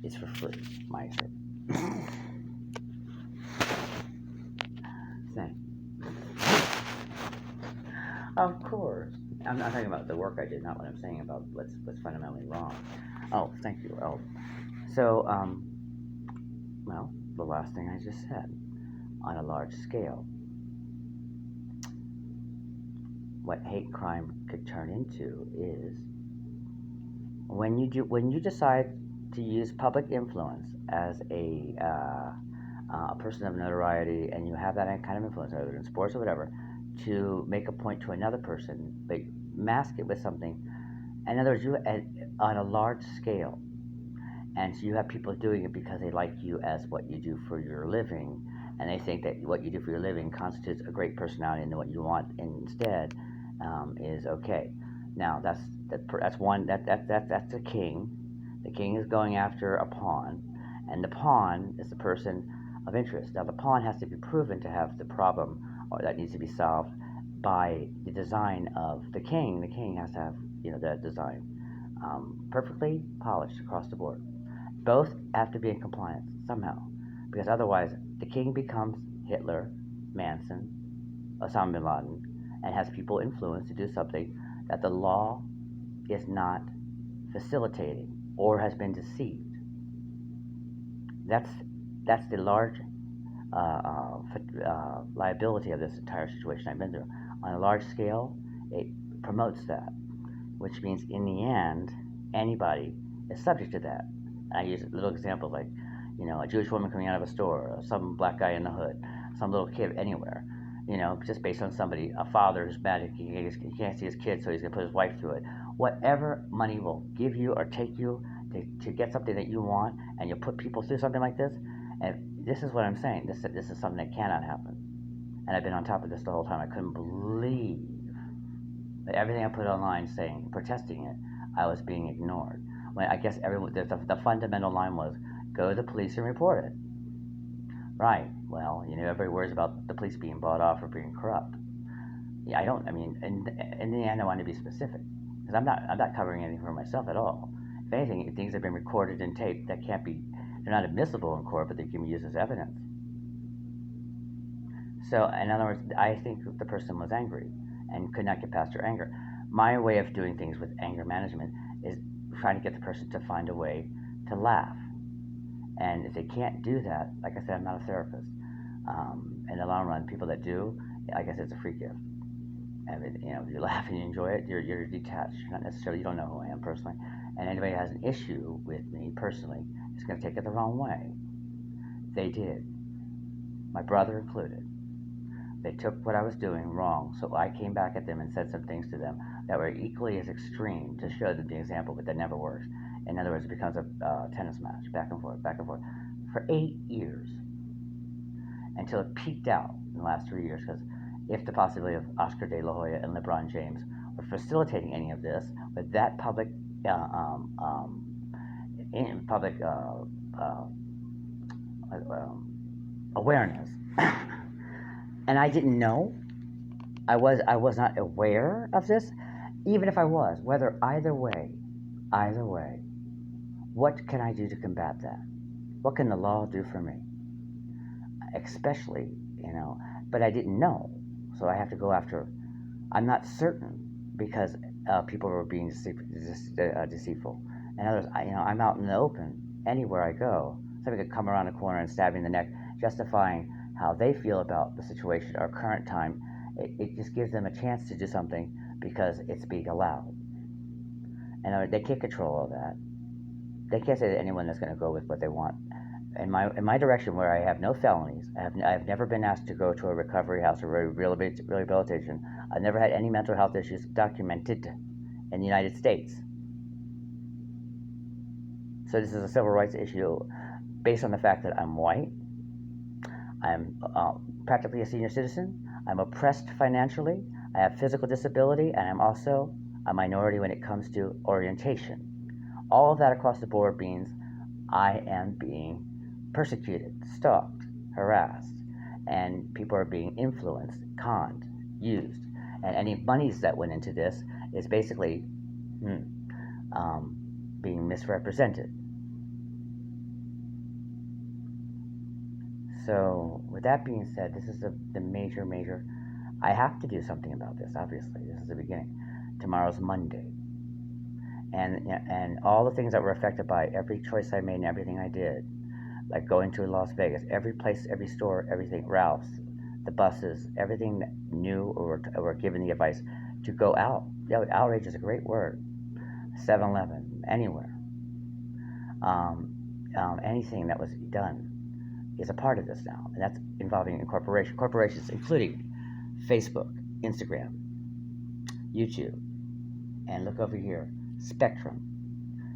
It's for free, my service. Thing. Of course. I'm not talking about the work I did, not what I'm saying about what's fundamentally wrong. Oh, thank you. Oh, so well, the last thing I just said, on a large scale, what hate crime could turn into is when you decide to use public influence as a person of notoriety, and you have that kind of influence, whether in sports or whatever, to make a point to another person, but mask it with something. In other words, on a large scale, and so you have people doing it because they like you as what you do for your living, and they think that what you do for your living constitutes a great personality, and what you want instead is okay. Now that's one that's a king. The king is going after a pawn, and the pawn is the person of interest. Now the pawn has to be proven to have the problem, or that needs to be solved by the design of the king. The king has to have that design perfectly polished across the board. Both have to be in compliance somehow, because otherwise the king becomes Hitler, Manson, Osama bin Laden, and has people influenced to do something that the law is not facilitating or has been deceived. That's the large liability of this entire situation I've been through. On a large scale, it promotes that, which means in the end, anybody is subject to that. I use little examples like, a Jewish woman coming out of a store, or some black guy in the hood, some little kid anywhere, just based on somebody, a father who's mad he can't see his kid, so he's going to put his wife through it. Whatever money will give you or take you to get something that you want, and you put people through something like this, and this is what I'm saying. This is something that cannot happen. And I've been on top of this the whole time. I couldn't believe that everything I put online saying, protesting it, I was being ignored. When I guess the fundamental line was, go to the police and report it. Right. Well, everybody worries about the police being bought off or being corrupt. Yeah, I don't. I mean, in the end, I want to be specific, because I'm not covering anything for myself at all. If anything, things have been recorded and taped that can't be. They're not admissible in court, but they can be used as evidence. So, in other words, I think the person was angry and could not get past her anger. My way of doing things with anger management is trying to get the person to find a way to laugh. And if they can't do that, like I said, I'm not a therapist. In the long run, people that do, I guess it's a free gift. And if you laugh and you enjoy it, you're detached. You're not necessarily, you don't know who I am personally. And anybody who has an issue with me personally is going to take it the wrong way. They did. My brother included. They took what I was doing wrong, so I came back at them and said some things to them that were equally as extreme to show them the example, but that never works. In other words, it becomes a tennis match, back and forth, for 8 years, until it peaked out in the last 3 years, because if the possibility of Oscar De La Hoya and LeBron James were facilitating any of this with that public awareness, and I didn't know, I was not aware of this, even if I was, either way, what can I do to combat that? What can the law do for me? Especially, but I didn't know, so I have to go after. I'm not certain, because people were being deceitful. In other words, I'm out in the open anywhere I go. Somebody could come around the corner and stab me in the neck, justifying how they feel about the situation or current time. It just gives them a chance to do something because it's being allowed. And they can't control all that. They can't say that anyone is going to go with what they want. In my direction, where I have no felonies, I've never been asked to go to a recovery house or rehabilitation. I've never had any mental health issues documented in the United States. So this is a civil rights issue based on the fact that I'm white. I'm practically a senior citizen. I'm oppressed financially. I have physical disability, and I'm also a minority when it comes to orientation. All of that across the board means I am being persecuted, stalked, harassed, and people are being influenced, conned, used. And any monies that went into this is basically being misrepresented. So, with that being said, this is the major. I have to do something about this. Obviously, this is the beginning. Tomorrow's Monday, and all the things that were affected by every choice I made and everything I did, like going to Las Vegas, every place, every store, everything, Ralph's, the buses, everything that knew or given the advice to go out. Yeah, outrage is a great word. 7-Eleven, anywhere, anything that was done is a part of this now, and that's involving corporations, including Facebook, Instagram, YouTube, and look over here, Spectrum.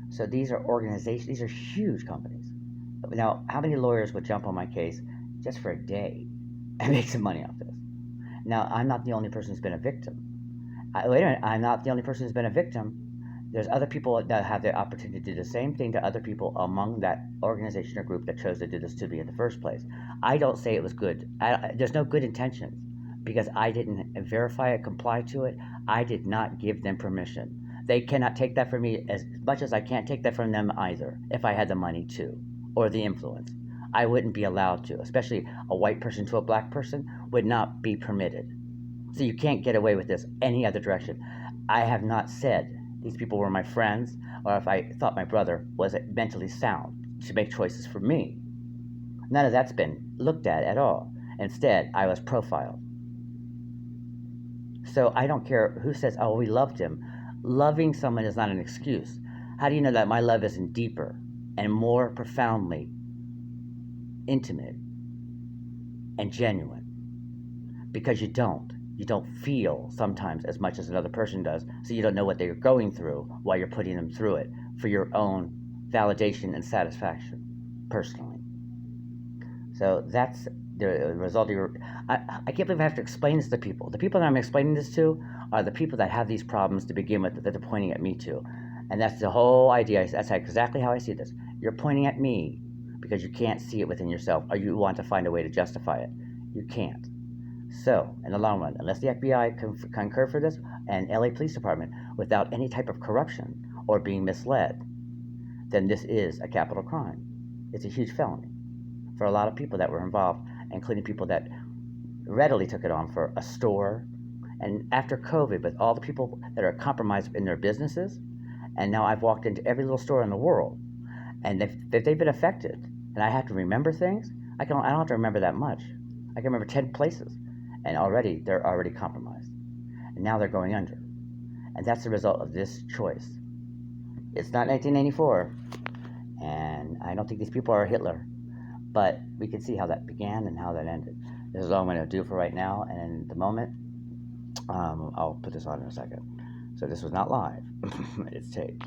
So these are organizations, these are huge companies. Now, how many lawyers would jump on my case just for a day and make some money off this? Now, I'm not the only person who's been a victim. Wait a minute, I'm not the only person who's been a victim. There's other people that have the opportunity to do the same thing to other people among that organization or group that chose to do this to me in the first place. I don't say it was good. There's no good intentions because I didn't verify it, comply to it. I did not give them permission. They cannot take that from me as much as I can't take that from them either if I had the money to or the influence. I wouldn't be allowed to, especially a white person to a black person would not be permitted. So you can't get away with this any other direction. I have not said these people were my friends, or if I thought my brother was mentally sound to make choices for me. None of that's been looked at all. Instead, I was profiled. So I don't care who says, oh, we loved him. Loving someone is not an excuse. How do you know that my love isn't deeper and more profoundly intimate and genuine? Because you don't. You don't feel sometimes as much as another person does, so you don't know what they're going through while you're putting them through it for your own validation and satisfaction, personally. So that's the result of your. I can't believe I have to explain this to people. The people that I'm explaining this to are the people that have these problems to begin with that they're pointing at me to. And that's the whole idea. That's exactly how I see this. You're pointing at me because you can't see it within yourself, or you want to find a way to justify it. You can't. So, in the long run, unless the FBI concur for this and LA Police Department without any type of corruption or being misled, then this is a capital crime. It's a huge felony for a lot of people that were involved, including people that readily took it on for a store. And after COVID, with all the people that are compromised in their businesses, and now I've walked into every little store in the world, and if they've been affected, and I have to remember things, I don't have to remember that much. I can remember 10 places. And already they're already compromised, and now they're going under, and that's the result of this choice. It's not 1984, and I don't think these people are Hitler, but we can see how that began and how that ended. This is all I'm going to do for right now, and in the moment, I'll put this on in a second. So this was not live; it's taped.